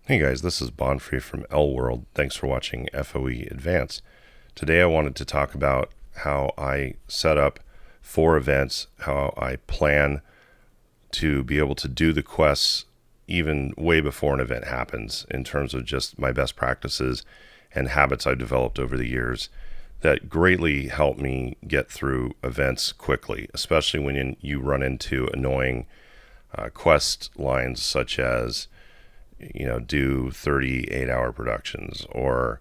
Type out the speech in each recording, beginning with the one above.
Hey guys, this is Bonfrey from L World. Thanks for watching FOE Advance. Today I wanted to talk about how I set up for events, how I plan to be able to do the quests even way before an event happens, in terms of just my best practices and habits I've developed over the years that greatly help me get through events quickly, especially when you run into annoying quest lines such as do 38-hour productions, or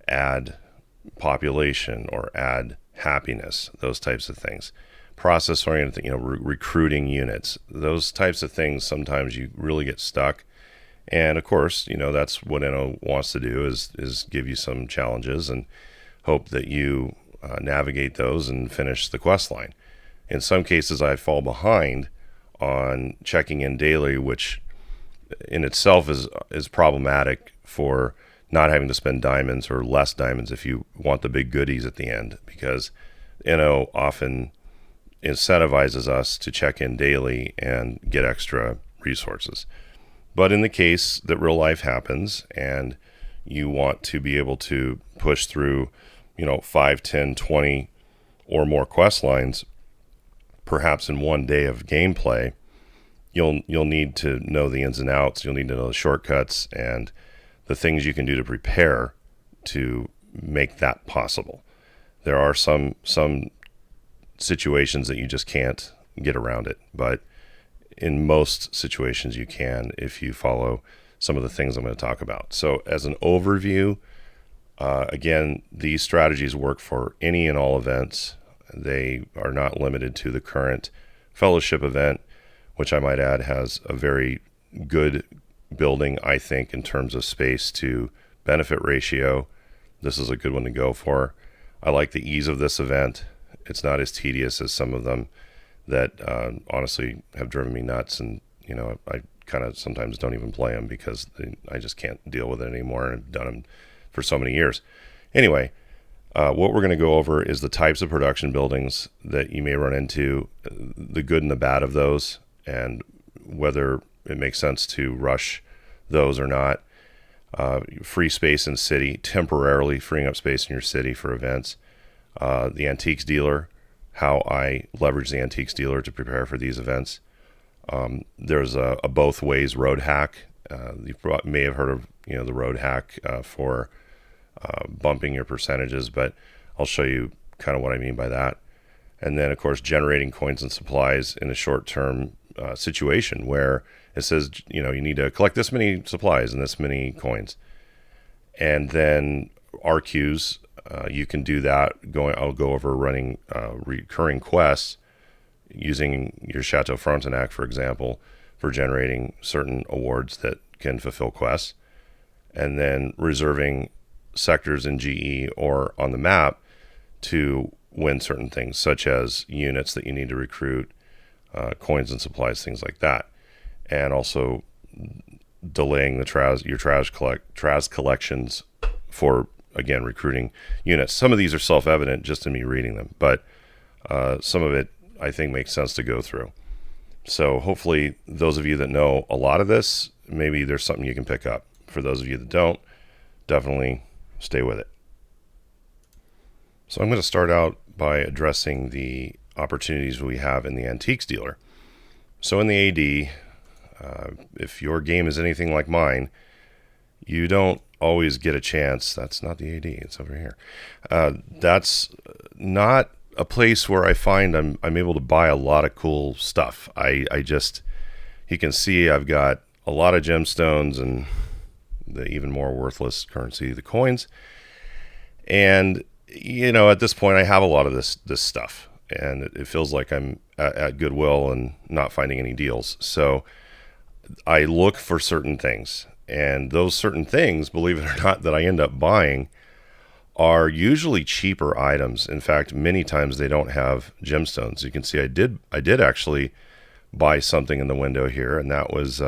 add population, or add happiness, those types of things. Process oriented, recruiting units, those types of things. Sometimes you really get stuck. And of course, that's what NO wants to do, is give you some challenges and hope that you navigate those and finish the quest line. In some cases, I fall behind on checking in daily, which in itself is problematic for not having to spend diamonds, or less diamonds if you want the big goodies at the end, because NO often incentivizes us to check in daily and get extra resources. But in the case that real life happens and you want to be able to push through 5, 10, 20 or more quest lines, perhaps in one day of gameplay, you'll need to know the ins and outs. You'll need to know the shortcuts and the things you can do to prepare to make that possible. There are some situations that you just can't get around it, but in most situations you can, if you follow some of the things I'm going to talk about. So as an overview, again, these strategies work for any and all events. They are not limited to the current fellowship event, which I might add has a very good building, I think, in terms of space to benefit ratio. This is a good one to go for. I like the ease of this event. It's not as tedious as some of them that honestly have driven me nuts, and I kind of sometimes don't even play them because I just can't deal with it anymore, and I've done them for so many years. Anyway, what we're going to go over is the types of production buildings that you may run into, the good and the bad of those, and whether it makes sense to rush those or not. Free space in city, temporarily freeing up space in your city for events. The antiques dealer, how I leverage the antiques dealer to prepare for these events. There's a both ways road hack. You may have heard of the road hack for bumping your percentages, but I'll show you kind of what I mean by that. And then, of course, generating coins and supplies in a short-term situation where it says, you need to collect this many supplies and this many coins. And then RQs, you can do that. I'll go over running recurring quests using your Chateau Frontenac, for example, for generating certain awards that can fulfill quests. And then reserving sectors in GE or on the map to win certain things, such as units that you need to recruit, coins and supplies, things like that. And also delaying your Traz collections for, again, recruiting units. Some of these are self-evident just in me reading them, but some of it I think makes sense to go through. So hopefully those of you that know a lot of this, maybe there's something you can pick up. For those of you that don't, definitely stay with it. So I'm going to start out by addressing the opportunities we have in the antiques dealer. So in the AD, if your game is anything like mine, you don't always get a chance. That's not the AD, it's over here. That's not a place where I find I'm able to buy a lot of cool stuff. I just, you can see I've got a lot of gemstones and the even more worthless currency, the coins. And at this point I have a lot of this stuff, and it feels like I'm at Goodwill and not finding any deals. So I look for certain things, and those certain things, believe it or not, that I end up buying are usually cheaper items. In fact, many times they don't have gemstones. You can see I did actually buy something in the window here, and that was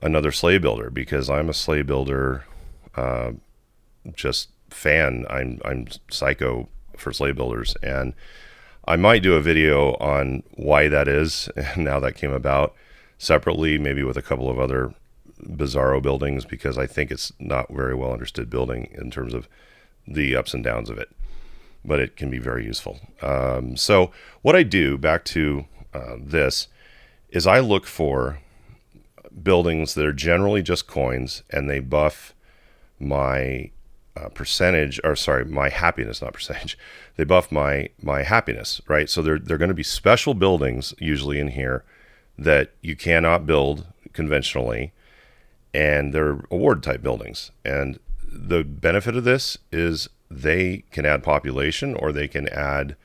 another sleigh builder, because I'm a sleigh builder just fan. I'm psycho for sleigh builders, and I might do a video on why that is and how that came about separately, maybe with a couple of other bizarro buildings because I think it's not very well understood building in terms of the ups and downs of it, but it can be very useful. So what I do, back to this, is I look for buildings that are generally just coins, and they buff my my happiness, not percentage. They buff my happiness, right? So they're going to be special buildings usually in here that you cannot build conventionally, and they're award type buildings. And the benefit of this is they can add population or they can add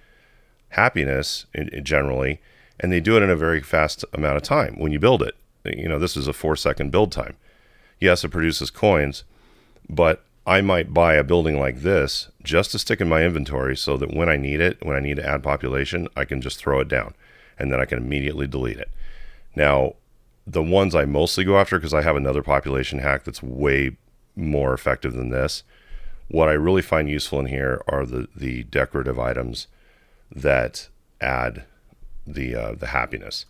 happiness generally, and they do it in a very fast amount of time when you build it. This is a 4-second build time. Yes, it produces coins, but I might buy a building like this just to stick in my inventory so that when I need to add population, I can just throw it down and then I can immediately delete it. Now, the ones I mostly go after, because I have another population hack that's way more effective than this, what I really find useful in here are the decorative items that add the happiness,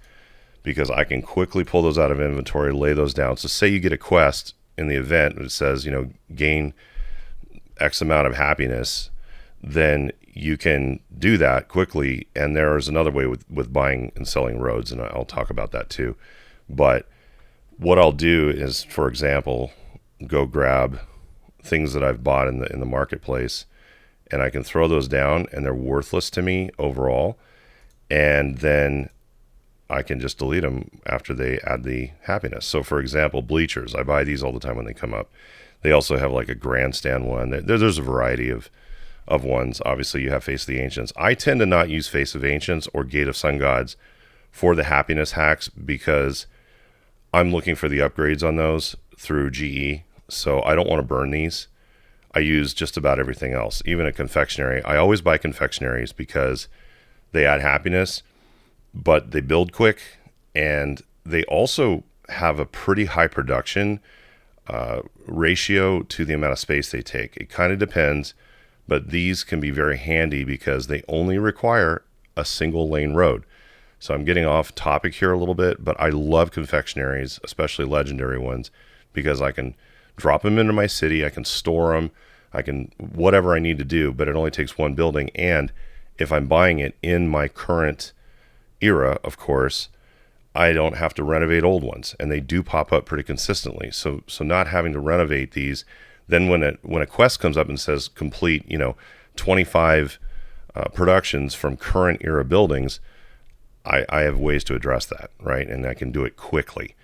because I can quickly pull those out of inventory, lay those down. So say you get a quest in the event that says, gain X amount of happiness, then you can do that quickly. And there's another way with buying and selling roads, and I'll talk about that too. But what I'll do is, for example, go grab things that I've bought in the marketplace, and I can throw those down and they're worthless to me overall. And then I can just delete them after they add the happiness. So for example, bleachers, I buy these all the time when they come up. They also have like a grandstand one. There's a variety of ones. Obviously you have Face of the Ancients. I tend to not use Face of Ancients or Gate of Sun Gods for the happiness hacks because I'm looking for the upgrades on those through GE. So I don't want to burn these. I use just about everything else, even a confectionery. I always buy confectionaries because they add happiness, but they build quick, and they also have a pretty high production ratio to the amount of space they take. It kind of depends, but these can be very handy because they only require a single lane road. So I'm getting off topic here a little bit, but I love confectionaries, especially legendary ones, because I can drop them into my city, I can store them, I can whatever I need to do, but it only takes one building. And if I'm buying it in my current era, of course, I don't have to renovate old ones, and they do pop up pretty consistently. So not having to renovate these, then when a quest comes up and says complete, 25 productions from current era buildings, I have ways to address that, right? And I can do it quickly.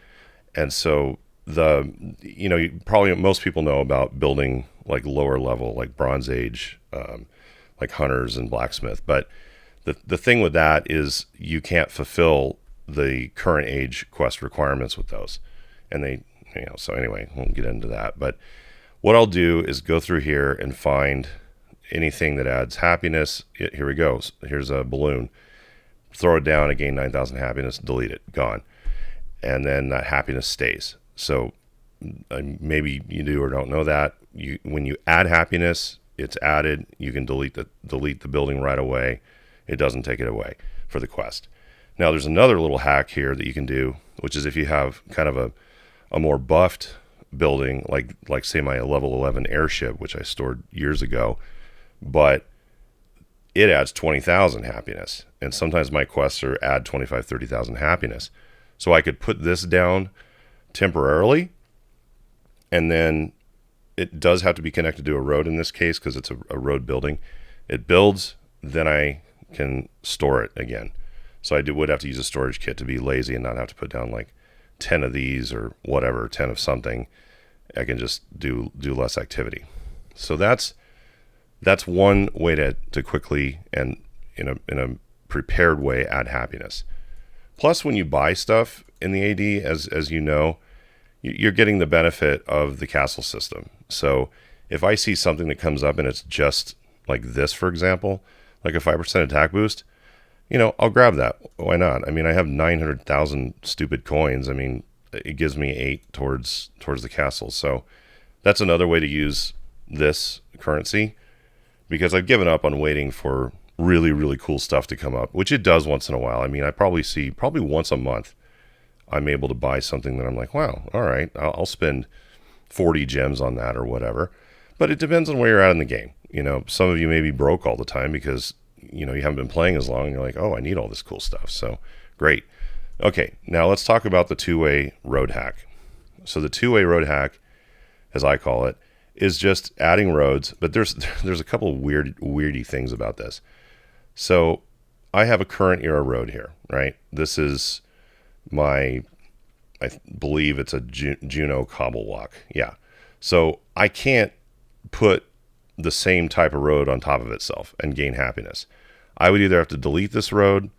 And so probably most people know about building like lower level, like Bronze Age, like hunters and blacksmith. But the thing with that is you can't fulfill the current age quest requirements with those. And so anyway, won't get into that. But what I'll do is go through here and find anything that adds happiness. Here we go. Here's a balloon. Throw it down, I gain 9,000 happiness, delete it, gone. And then that happiness stays. So maybe you do or don't know that. When you add happiness, it's added. You can delete the building right away. It doesn't take it away for the quest. Now there's another little hack here that you can do, which is if you have kind of a more buffed building, like say my level 11 airship, which I stored years ago, but it adds 20,000 happiness. And sometimes my quests are add 25, 30,000 happiness. So I could put this down temporarily, and then it does have to be connected to a road in this case because it's a road building. It builds, then I can store it again. So I would have to use a storage kit to be lazy and not have to put down like 10 of these or whatever, 10 of something. I can just do less activity. So that's one way to quickly and in a prepared way add happiness. Plus, when you buy stuff in the AD, as you know, you're getting the benefit of the castle system. So if I see something that comes up and it's just like this, for example, like a 5% attack boost, I'll grab that. Why not? I mean, I have 900,000 stupid coins. I mean, it gives me 8 towards the castle. So that's another way to use this currency, because I've given up on waiting for really, really cool stuff to come up, which it does once in a while. I mean, I probably see once a month, I'm able to buy something that I'm like, wow, all right, I'll spend 40 gems on that or whatever. But it depends on where you're at in the game. Some of you may be broke all the time because, you haven't been playing as long and you're like, oh, I need all this cool stuff. So great. Okay, now let's talk about the two-way road hack. So the two-way road hack, as I call it, is just adding roads, but there's a couple of weirdy things about this. So I have a current era road here, right? This is I believe it's a Juno cobble walk. Yeah. So I can't put the same type of road on top of itself and gain happiness. I would either have to delete this road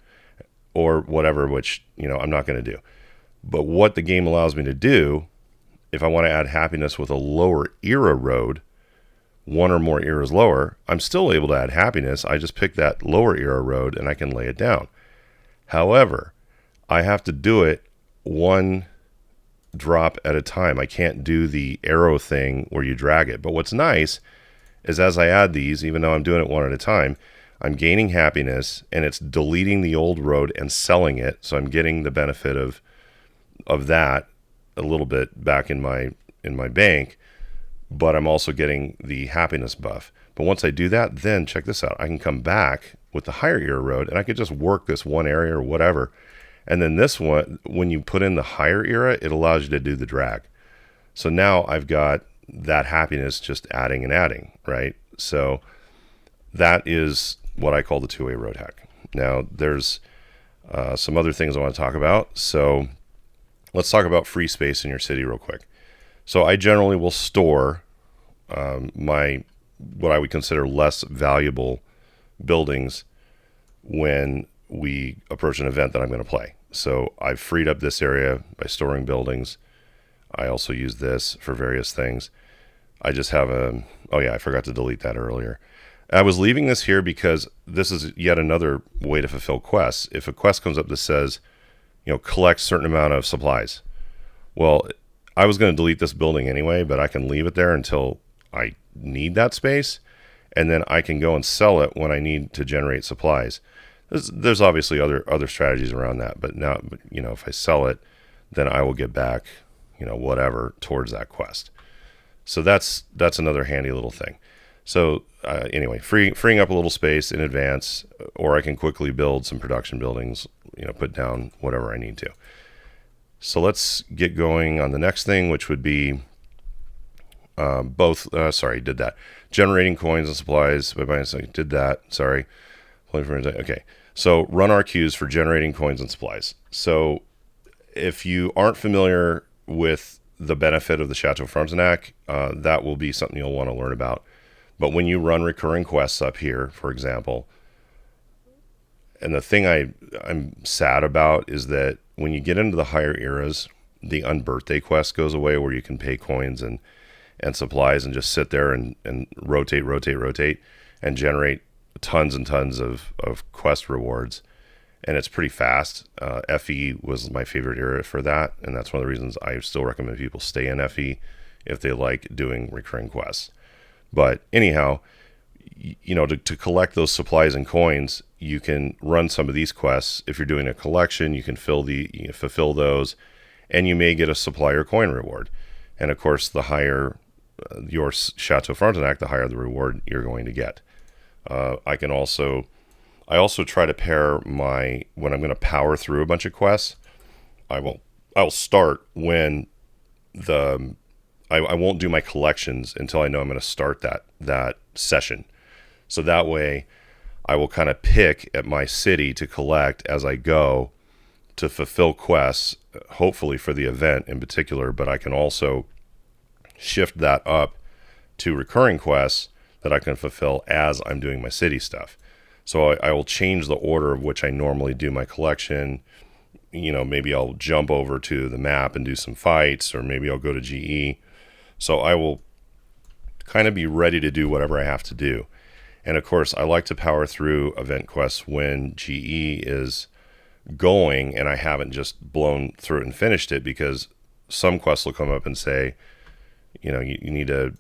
or whatever, which, I'm not going to do. But what the game allows me to do, if I want to add happiness with a lower era road, one or more eras lower, I'm still able to add happiness. I just pick that lower era road and I can lay it down. However, I have to do it one drop at a time. I can't do the arrow thing where you drag it. But what's nice is as I add these, even though I'm doing it one at a time, I'm gaining happiness and it's deleting the old road and selling it. So I'm getting the benefit of that a little bit back in my bank, but I'm also getting the happiness buff. But once I do that, then check this out. I can come back with the higher era road and I could just work this one area or whatever. And then this one, when you put in the higher era, it allows you to do the drag. So now I've got that happiness just adding and adding, right? So that is what I call the two-way road hack. Now, there's some other things I want to talk about. So let's talk about free space in your city real quick. So I generally will store what I would consider less valuable buildings when we approach an event that I'm going to play. So I've freed up this area by storing buildings. I also use this for various things. I just have I forgot to delete that earlier. I was leaving this here because this is yet another way to fulfill quests. If a quest comes up that says, collect certain amount of supplies. Well, I was going to delete this building anyway, but I can leave it there until I need that space. And then I can go and sell it when I need to generate supplies. There's obviously other strategies around that, but now, if I sell it, then I will get back, whatever towards that quest. So that's another handy little thing. So anyway, freeing up a little space in advance, or I can quickly build some production buildings, put down whatever I need to. So let's get going on the next thing, which would be did that. Generating coins and supplies by buying something. Did that. Sorry. Okay. So run our queues for generating coins and supplies. So if you aren't familiar with the benefit of the Chateau Frontenac, that will be something you'll want to learn about. But when you run recurring quests up here, for example, and the thing I'm sad about is that when you get into the higher eras, the unbirthday quest goes away where you can pay coins and supplies and just sit there and rotate and generate tons and tons of quest rewards. And it's pretty fast. FE was my favorite era for that. And that's one of the reasons I still recommend people stay in FE if they like doing recurring quests. But anyhow, to collect those supplies and coins, you can run some of these quests. If you're doing a collection, you can fulfill those, and you may get a supplier coin reward. And of course, the higher your Chateau Frontenac, the higher the reward you're going to get. I also try to pair when I'm going to power through a bunch of quests, I'll start when I won't do my collections until I know I'm going to start that session. So that way I will kind of pick at my city to collect as I go to fulfill quests, hopefully for the event in particular, but I can also shift that up to recurring quests that I can fulfill as I'm doing my city stuff. So I will change the order of which I normally do my collection. Maybe I'll jump over to the map and do some fights, or maybe I'll go to GE. So I will kind of be ready to do whatever I have to do. And of course, I like to power through event quests when GE is going and I haven't just blown through it and finished it, because some quests will come up and say, you need to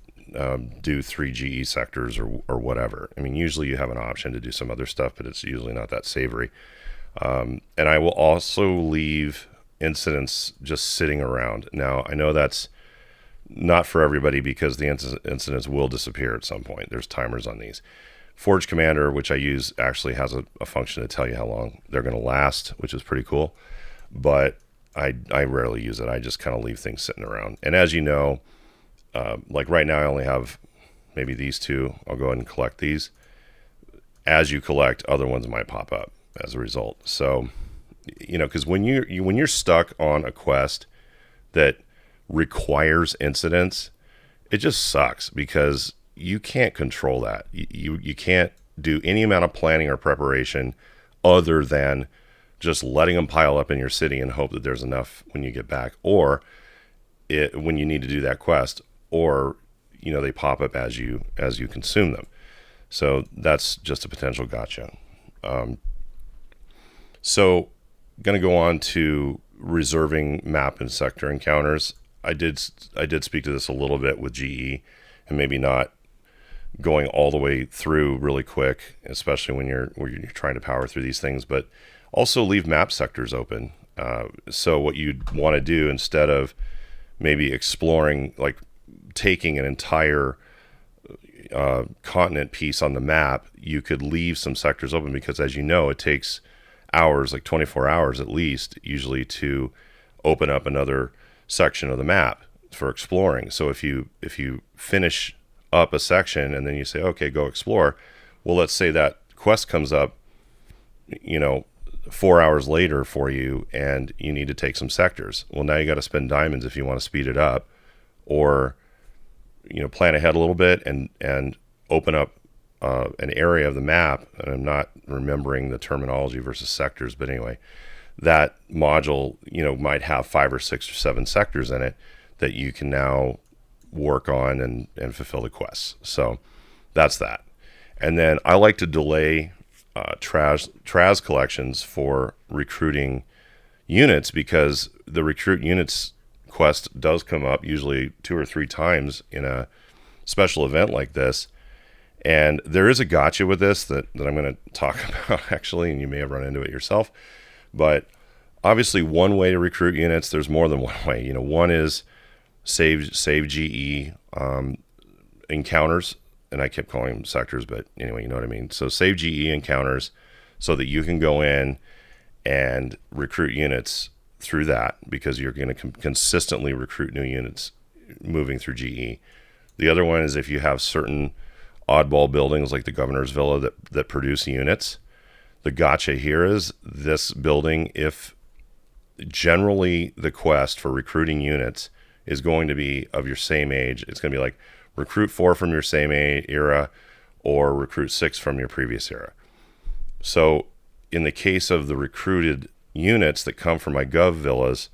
do 3 GE sectors or whatever. I mean, usually you have an option to do some other stuff, but it's usually not that savory. And I will also leave incidents just sitting around. Now, I know that's not for everybody because the incidents will disappear at some point. There's timers on these. Forge Commander, which I use, actually has a function to tell you how long they're going to last, which is pretty cool. But I rarely use it. I just kind of leave things sitting around. And as you know, like right now I only have maybe these two. I'll go ahead and collect these. As you collect, other ones might pop up as a result. So, because when you're stuck on a quest that requires incidents, it just sucks because you can't control that. You can't do any amount of planning or preparation other than just letting them pile up in your city and hope that there's enough when you get back, or when you need to do that quest, or they pop up as you consume them. So that's just a potential gotcha. So going to go on to reserving map and sector encounters. I did speak to this a little bit with GE, and maybe not going all the way through really quick, especially when you're trying to power through these things, but also leave map sectors open. So what you'd want to do, instead of maybe exploring, like taking an entire continent piece on the map, you could leave some sectors open, because as you know, it takes hours, like 24 hours at least, usually, to open up another section of the map for exploring. So if you finish up a section and then you say, okay, go explore, well, let's say that quest comes up 4 hours later for you, and you need to take some sectors. Well, now you got to spend diamonds if you want to speed it up, or plan ahead a little bit and open up an area of the map. And I'm not remembering the terminology versus sectors, but anyway, that module might have 5 or 6 or 7 sectors in it that you can now work on and fulfill the quests. So that's that. And then I like to delay Traz collections for recruiting units, because the recruit units quest does come up usually 2 or 3 times in a special event like this. And there is a gotcha with this that I'm going to talk about, actually, and you may have run into it yourself. But obviously, one way to recruit units, there's more than one way. One is save GE encounters, and I kept calling them sectors, but anyway, you know what I mean. So save GE encounters so that you can go in and recruit units through that, because you're going to consistently recruit new units moving through GE. The other one is if you have certain oddball buildings like the Governor's Villa that produce units. The gotcha here is this building, if generally the quest for recruiting units is going to be of your same age, it's going to be like recruit 4 from your same era, or recruit 6 from your previous era. So in the case of the recruited units that come from my Gov villas,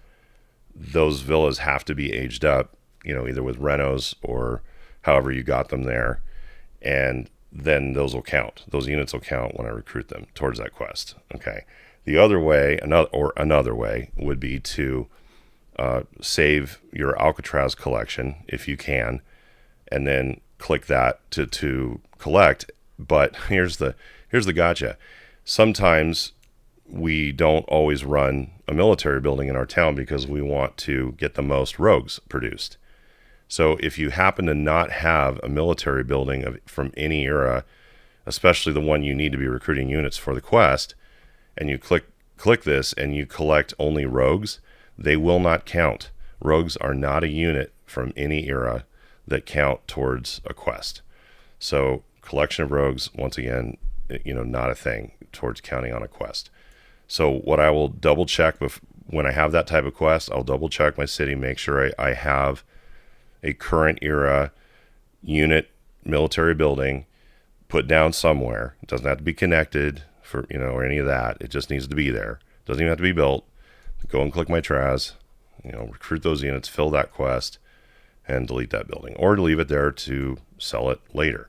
those villas have to be aged up, either with renos or however you got them there. And then those will count. Those units will count when I recruit them towards that quest. Okay. The other way, another way, would be to save your Alcatraz collection if you can, and then click that to collect. But here's the gotcha. Sometimes we don't always run a military building in our town because we want to get the most rogues produced. So if you happen to not have a military building from any era, especially the one you need to be recruiting units for the quest, and you click this and you collect only rogues, they will not count. Rogues are not a unit from any era that count towards a quest. So collection of rogues, once again, not a thing towards counting on a quest. So what I will double check when I have that type of quest, I'll double check my city, make sure I have a current era unit military building put down somewhere. It doesn't have to be connected or any of that. It just needs to be there. It doesn't even have to be built. Go and click my Traz, recruit those units, fill that quest, and delete that building, or leave it there to sell it later.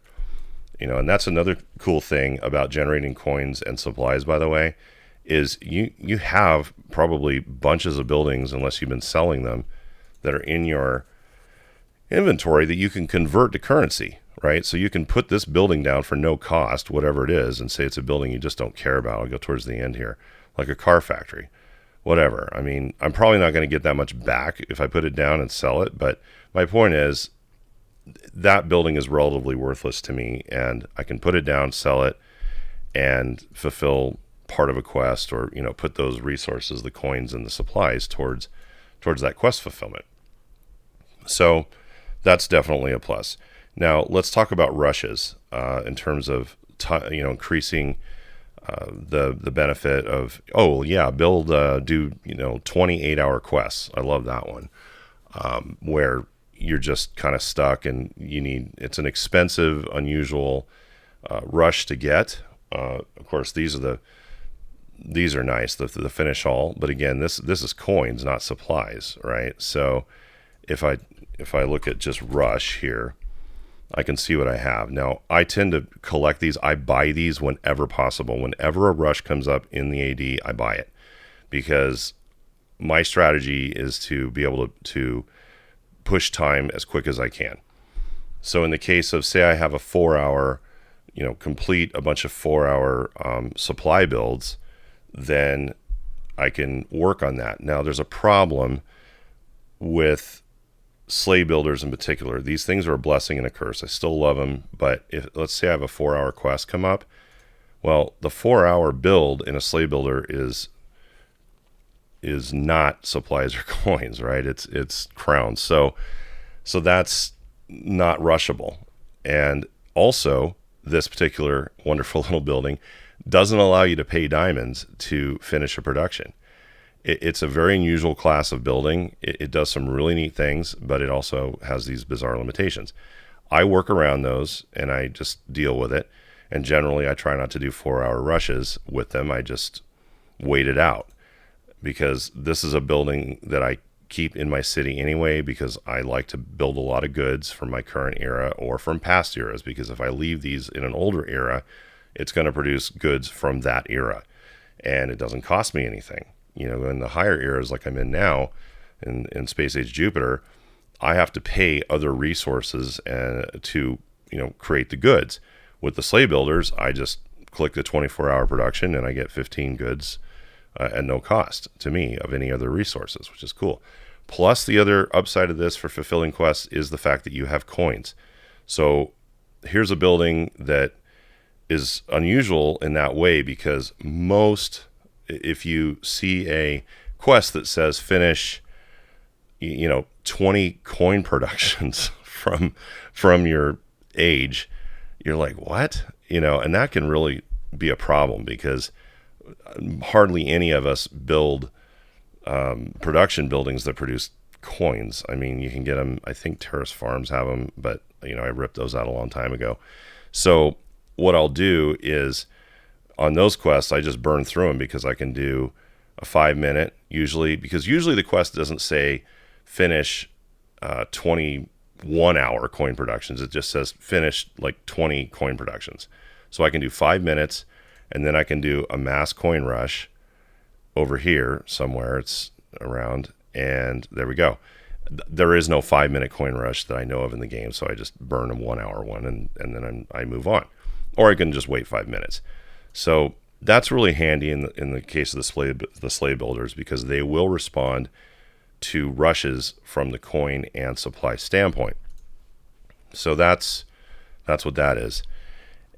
And that's another cool thing about generating coins and supplies, by the way, is you have probably bunches of buildings, unless you've been selling them, that are in your inventory that you can convert to currency, right? So you can put this building down for no cost, whatever it is, and say it's a building you just don't care about. I'll go towards the end here, like a car factory. whatever. I mean, I'm probably not going to get that much back if I put it down and sell it. But my point is that building is relatively worthless to me, and I can put it down, sell it, and fulfill part of a quest, or put those resources, the coins and the supplies, towards that quest fulfillment. So that's definitely a plus. Now let's talk about rushes in terms of increasing the benefit of, build do 28-hour quests. I love that one, where you're just kind of stuck and it's an expensive, unusual rush to get. Of course, these are nice, the finish all, but again, this is coins, not supplies, right? So if I look at just rush here, I can see what I have. Now, I tend to collect these. I buy these whenever possible. Whenever a rush comes up in the AD, I buy it, because my strategy is to be able to push time as quick as I can. So in the case of, say I have a 4-hour, complete a bunch of 4-hour supply builds, then I can work on that. Now, there's a problem with sleigh builders in particular. These things are a blessing and a curse. I still love them, but if, let's say I have a 4-hour quest come up, well, the 4-hour build in a sleigh builder is not supplies or coins, right? It's crowns. So that's not rushable. And also, this particular wonderful little building doesn't allow you to pay diamonds to finish a production. It's a very unusual class of building. It does some really neat things, but it also has these bizarre limitations. I work around those and I just deal with it. And generally, I try not to do 4-hour rushes with them. I just wait it out, because this is a building that I keep in my city anyway, because I like to build a lot of goods from my current era or from past eras, because if I leave these in an older era, it's going to produce goods from that era, and it doesn't cost me anything. In the higher eras like I'm in now, in Space Age Jupiter, I have to pay other resources to create the goods. With the sleigh builders, I just click the 24-hour production and I get 15 goods at no cost to me of any other resources, which is cool. Plus, the other upside of this for fulfilling quests is the fact that you have coins. So here's a building that is unusual in that way, because if you see a quest that says finish 20 coin productions from your age, you're like, what? And that can really be a problem, because hardly any of us build production buildings that produce coins. I mean, you can get them, I think Terrace Farms have them, but I ripped those out a long time ago. So what I'll do is, on those quests, I just burn through them, because I can do a 5-minute usually, because usually the quest doesn't say finish 21-hour coin productions. It just says finish like 20 coin productions. So I can do 5 minutes, and then I can do a mass coin rush over here somewhere. It's around, and there we go. There is no 5-minute coin rush that I know of in the game, so I just burn a 1-hour one, and then I move on. Or I can just wait 5 minutes. So that's really handy in the case of the sleigh builders, because they will respond to rushes from the coin and supply standpoint. So that's what that is.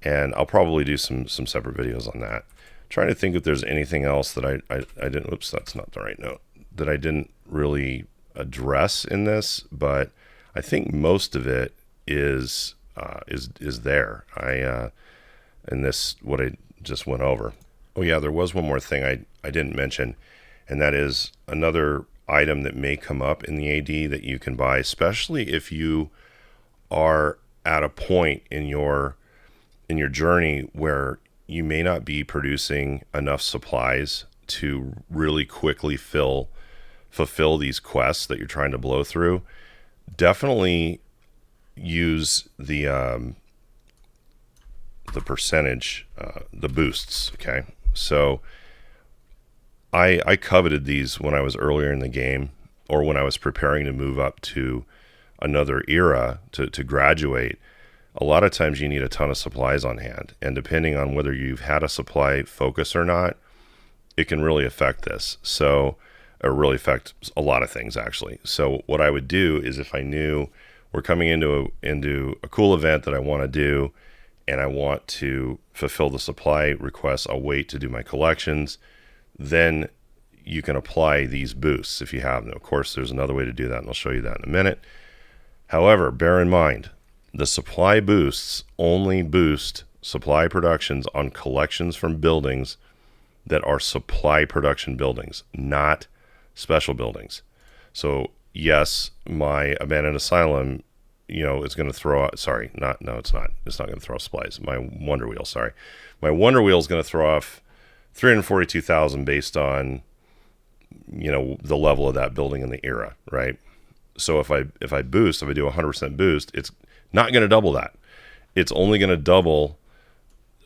And I'll probably do some separate videos on that. Trying to think if there's anything else that I didn't, oops, that's not the right note, that I didn't really address in this, but I think most of it is there. In this, what I just went over. Oh yeah, there was one more thing I didn't mention, and that is another item that may come up in the AD that you can buy, especially if you are at a point in your journey where you may not be producing enough supplies to really quickly fulfill these quests that you're trying to blow through. Definitely use the percentage, the boosts. Okay, so I coveted these when I was earlier in the game, or when I was preparing to move up to another era to graduate. A lot of times you need a ton of supplies on hand, and depending on whether you've had a supply focus or not, it can really affect this. So, or really affect a lot of things actually. So what I would do is, if I knew we're coming into a cool event that I want to do, and I want to fulfill the supply requests, I'll wait to do my collections. Then you can apply these boosts if you have them. Of course, there's another way to do that, and I'll show you that in a minute. However, bear in mind, the supply boosts only boost supply productions on collections from buildings that are supply production buildings, not special buildings. So yes, my abandoned asylum, is going to throw out, sorry, not, no, it's not. It's not going to throw off supplies. My Wonder Wheel, sorry. My Wonder Wheel is going to throw off 342,000 based on, the level of that building in the era, right? So if I do a 100% boost, it's not going to double that. It's only going to double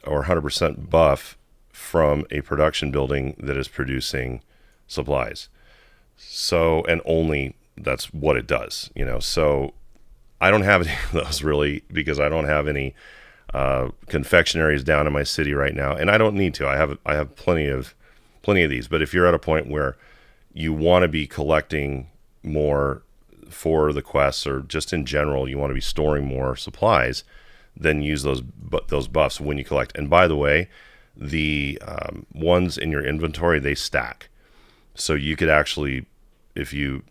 or 100% buff from a production building that is producing supplies. So, and only that's what it does, So I don't have any of those really, because I don't have any confectionaries down in my city right now, and I don't need to. I have plenty of these. But if you're at a point where you want to be collecting more for the quests, or just in general, you want to be storing more supplies, then use those buffs when you collect. And by the way, the ones in your inventory, they stack. So you could actually, if you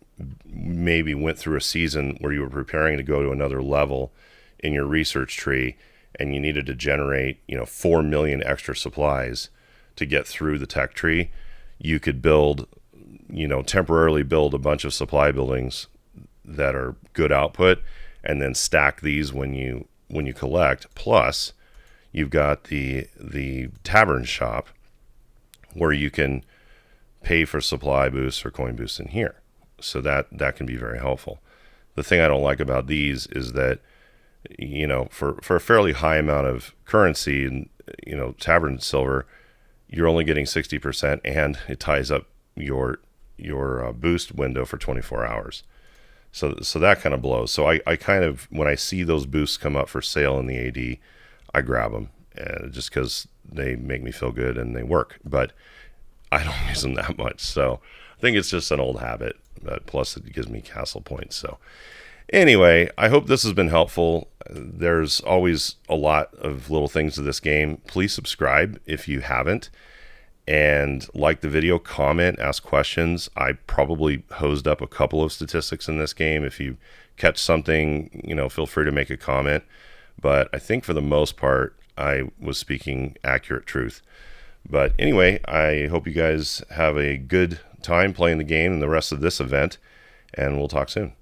maybe went through a season where you were preparing to go to another level in your research tree, and you needed to generate 4 million extra supplies to get through the tech tree, you could temporarily build a bunch of supply buildings that are good output, and then stack these when you collect. Plus you've got the tavern shop where you can pay for supply boosts or coin boosts in here. So that can be very helpful. The thing I don't like about these is that, for a fairly high amount of currency and, tavern silver, you're only getting 60%, and it ties up your boost window for 24 hours. So that kind of blows. So I kind of, when I see those boosts come up for sale in the AD, I grab them, just because they make me feel good and they work. But I don't use them that much. So I think it's just an old habit. But plus, it gives me castle points. So anyway, I hope this has been helpful. There's always a lot of little things to this game. Please subscribe if you haven't, and like the video, comment, ask questions. I probably hosed up a couple of statistics in this game. If you catch something, feel free to make a comment. But I think for the most part, I was speaking accurate truth. But anyway, I hope you guys have a good time playing the game and the rest of this event, and we'll talk soon.